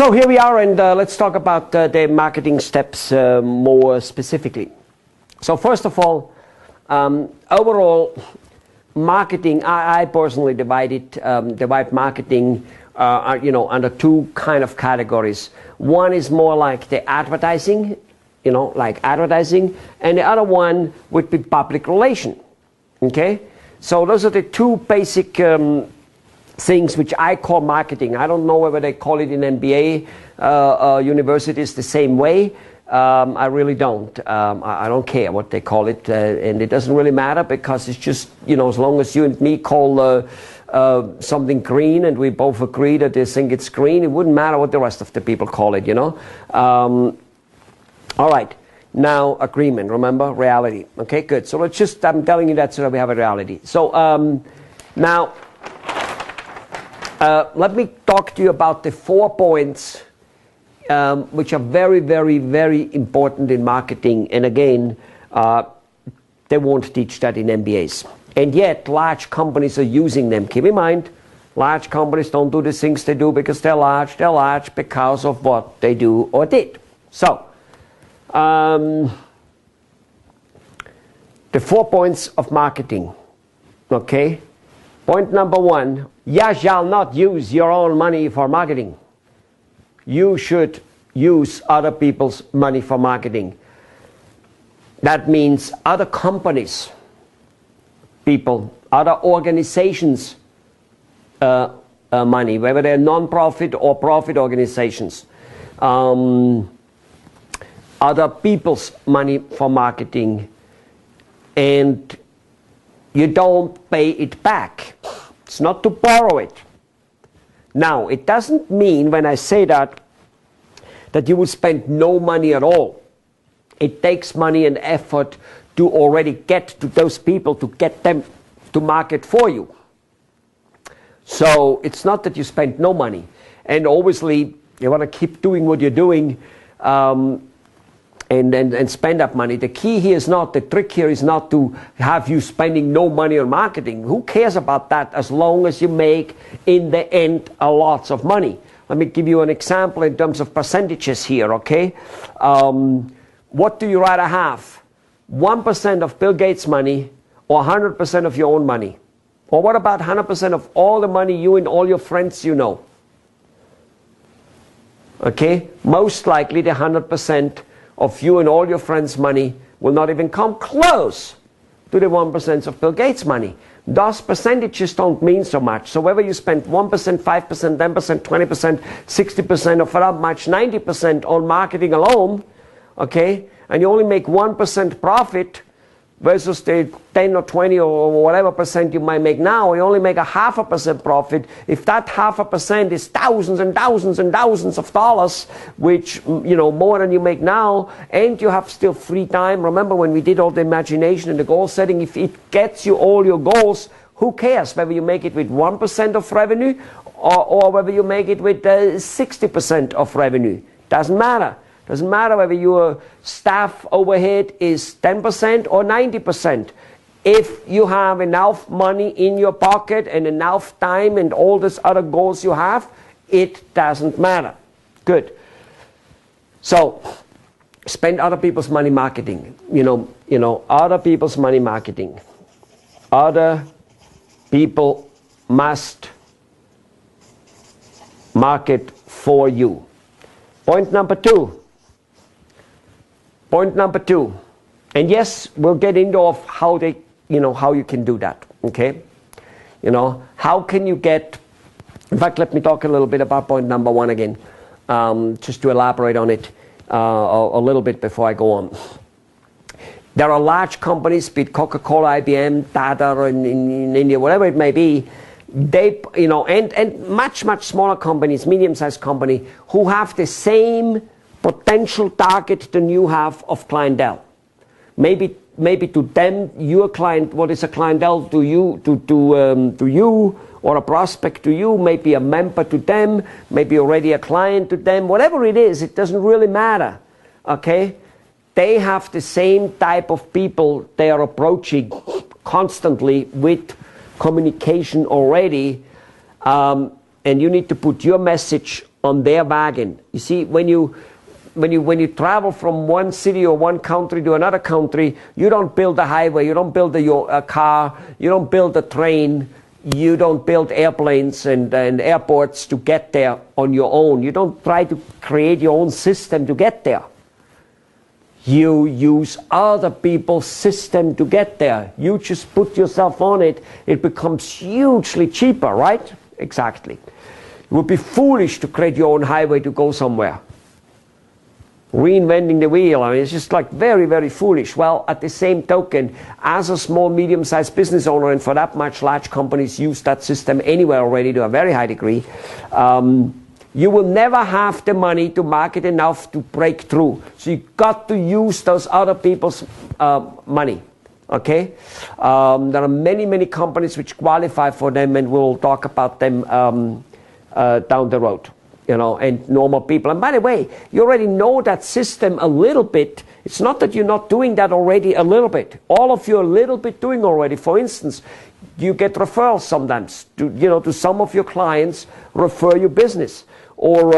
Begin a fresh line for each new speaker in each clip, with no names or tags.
So here we are, and let's talk about the marketing steps more specifically. So first of all, overall marketing, I personally divide marketing under two kind of categories. One is more like the advertising, like advertising, and the other one would be public relation. Okay, so those are the two basic things which I call marketing. I don't know whether they call it in MBA universities the same way. I really don't. I don't care what they call it, and it doesn't really matter, because it's just, as long as you and me call something green and we both agree that they think it's green, it wouldn't matter what the rest of the people call it, All right. Now, agreement, remember? Reality. Okay, good. So let's just, I'm telling you that so that we have a reality. So now, let me talk to you about the 4 points which are very, very, very important in marketing. And again, they won't teach that in MBAs. And yet, large companies are using them. Keep in mind, large companies don't do the things they do because they're large. They're large because of what they do or did. So, the 4 points of marketing. Okay? Point number 1, you shall not use your own money for marketing. You should use other people's money for marketing. That means other companies, people, other organizations' money, whether they're non-profit or profit organizations. Other people's money for marketing, and you don't pay it back. It's not to borrow it. Now, it doesn't mean when I say that you will spend no money at all. It takes money and effort to already get to those people, to get them to market for you. So it's not that you spend no money. And obviously, you want to keep doing what you're doing, and spend that money. The key here is not, the trick here is not to have you spending no money on marketing. Who cares about that as long as you make, in the end, a lots of money? Let me give you an example in terms of percentages here, okay? What do you rather have? 1% of Bill Gates' money or 100% of your own money? Or what about 100% of all the money you and all your friends you know? Okay? Most likely the 100% of you and all your friends' money will not even come close to the 1% of Bill Gates' money. Those percentages don't mean so much. So whether you spend 1%, 5%, 10%, 20%, 60%, or for that much, 90% on marketing alone, okay, and you only make 1% profit versus the 10 or 20 or whatever percent you might make now, you only make 0.5% profit. If that 0.5% is thousands and thousands and thousands of dollars, which, more than you make now, and you have still free time. Remember when we did all the imagination and the goal setting, if it gets you all your goals, who cares whether you make it with 1% of revenue or whether you make it with 60% of revenue? Doesn't matter. Doesn't matter whether your staff overhead is 10% or 90%. If you have enough money in your pocket and enough time and all these other goals you have, it doesn't matter. Good. So, spend other people's money marketing. Other people's money marketing. Other people must market for you. Point number 2. Point number 2, and yes, we'll get into how they, how you can do that. Okay, how can you get? In fact, let me talk a little bit about point number 1 again, just to elaborate on it a little bit before I go on. There are large companies, be it Coca-Cola, IBM, Tata, in India, whatever it may be. They, and much smaller companies, medium-sized company, who have the same potential target than you have of clientele. Maybe to them, your client, what is a clientele to you, to you, or a prospect to you, maybe a member to them, maybe already a client to them, whatever it is, it doesn't really matter. Okay? They have the same type of people they are approaching constantly with communication already, and you need to put your message on their wagon. You see, when you travel from one city or one country to another country, you don't build a highway, you don't build a car, you don't build a train, you don't build airplanes and airports to get there on your own. You don't try to create your own system to get there. You use other people's system to get there. You just put yourself on it. It becomes hugely cheaper, right? Exactly. It would be foolish to create your own highway to go somewhere. Reinventing the wheel, I mean, it's just like very, very foolish. Well, at the same token, as a small, medium-sized business owner, and for that much large companies use that system anywhere already to a very high degree, you will never have the money to market enough to break through. So you got to use those other people's money. Okay? There are many, many companies which qualify for them, and we'll talk about them down the road. You know, and normal people. And by the way, you already know that system a little bit. It's not that you're not doing that already a little bit. All of you are a little bit doing already. For instance, you get referrals sometimes. To some of your clients refer your business. Or,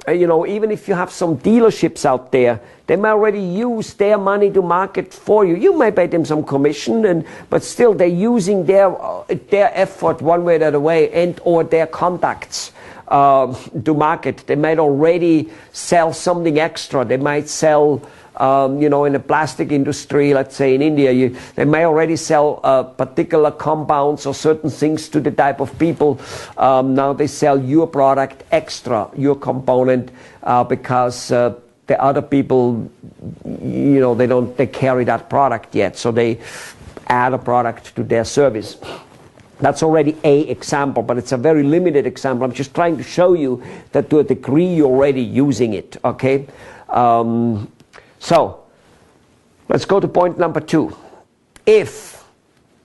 even if you have some dealerships out there, they may already use their money to market for you. You may pay them some commission, but still they're using their effort one way or the other way, and or their contacts to market. They might already sell something extra. They might sell, in the plastic industry, let's say in India, they may already sell particular compounds or certain things to the type of people. Now they sell your product extra, your component, because the other people, they carry that product yet. So they add a product to their service. That's already an example, but it's a very limited example. I'm just trying to show you that to a degree you're already using it, okay? So, let's go to point number 2. If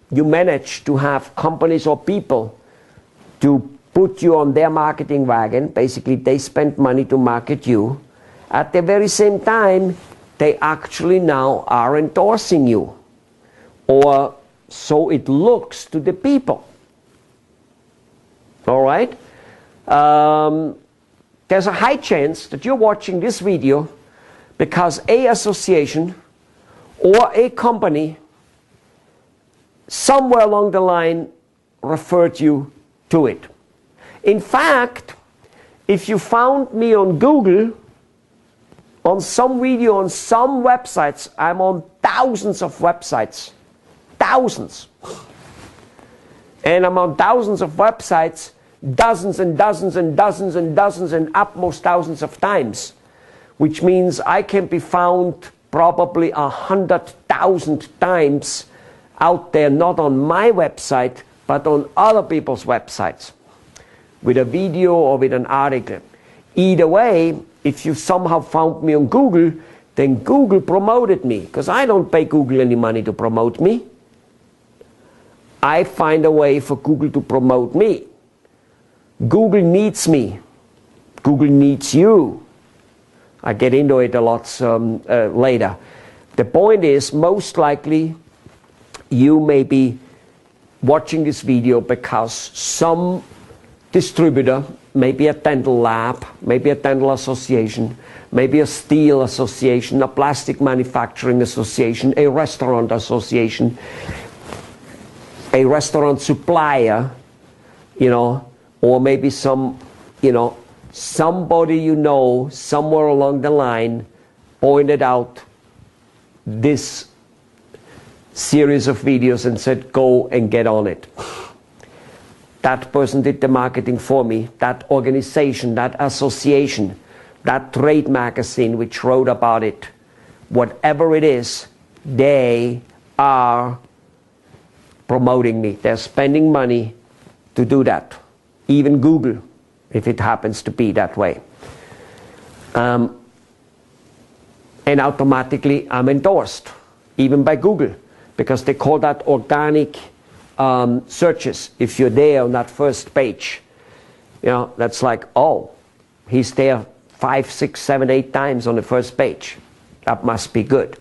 you manage to have companies or people to put you on their marketing wagon, basically they spend money to market you, at the very same time, they actually now are endorsing you. Or so it looks to the people. All right? There's a high chance that you're watching this video because an association or a company somewhere along the line referred you to it. In fact, if you found me on Google, on some video, on some websites, I'm on thousands of websites. Thousands. And I'm on thousands of websites, dozens and dozens and dozens and dozens and utmost thousands of times, which means I can be found probably 100,000 times out there, not on my website, but on other people's websites, with a video or with an article. Either way, if you somehow found me on Google, then Google promoted me, because I don't pay Google any money to promote me. I find a way for Google to promote me. Google needs me. Google needs you. I get into it a lot later. The point is, most likely, you may be watching this video because some distributor, maybe a dental lab, maybe a dental association, maybe a steel association, a plastic manufacturing association, a restaurant association, a restaurant supplier, or maybe some, somebody somewhere along the line pointed out this series of videos and said, go and get on it. That person did the marketing for me. That organization, that association, that trade magazine which wrote about it, whatever it is, they are promoting me. They're spending money to do that. Even Google, if it happens to be that way. And automatically I'm endorsed, even by Google, because they call that organic searches. If you're there on that first page, that's like, oh, he's there 5, 6, 7, 8 times on the first page. That must be good.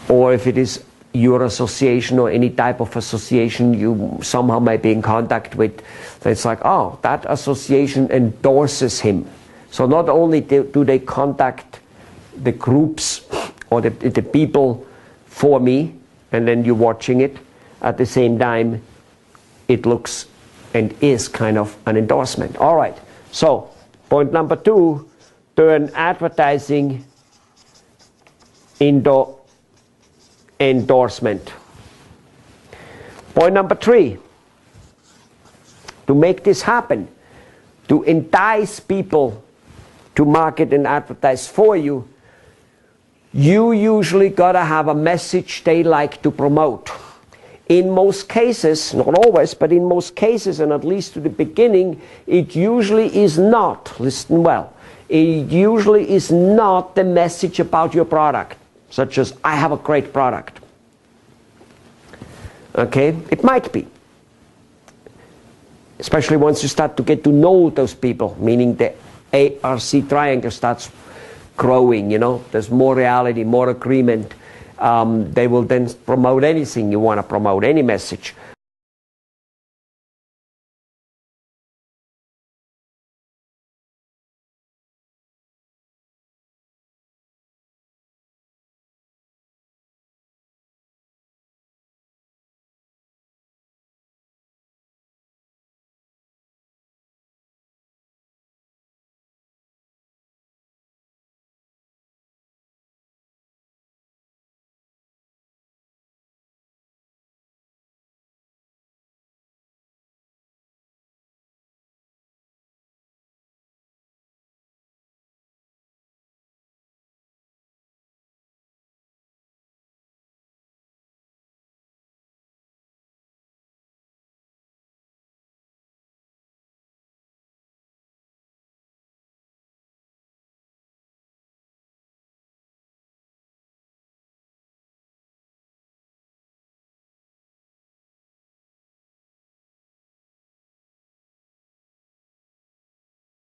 Or if it is your association or any type of association you somehow may be in contact with. It's like, oh, that association endorses him. So not only do they contact the groups or the people for me, and then you're watching it, at the same time it looks and is kind of an endorsement. All right, so point number 2, turn advertising into endorsement. Point number 3, to make this happen, to entice people to market and advertise for you, you usually gotta have a message they like to promote. In most cases, not always, but in most cases, and at least to the beginning, it usually is not, listen well, it usually is not the message about your product, such as, I have a great product. Okay, it might be. Especially once you start to get to know those people, meaning the ARC triangle starts growing, you know, there's more reality, more agreement. They will then promote anything you want to promote, any message.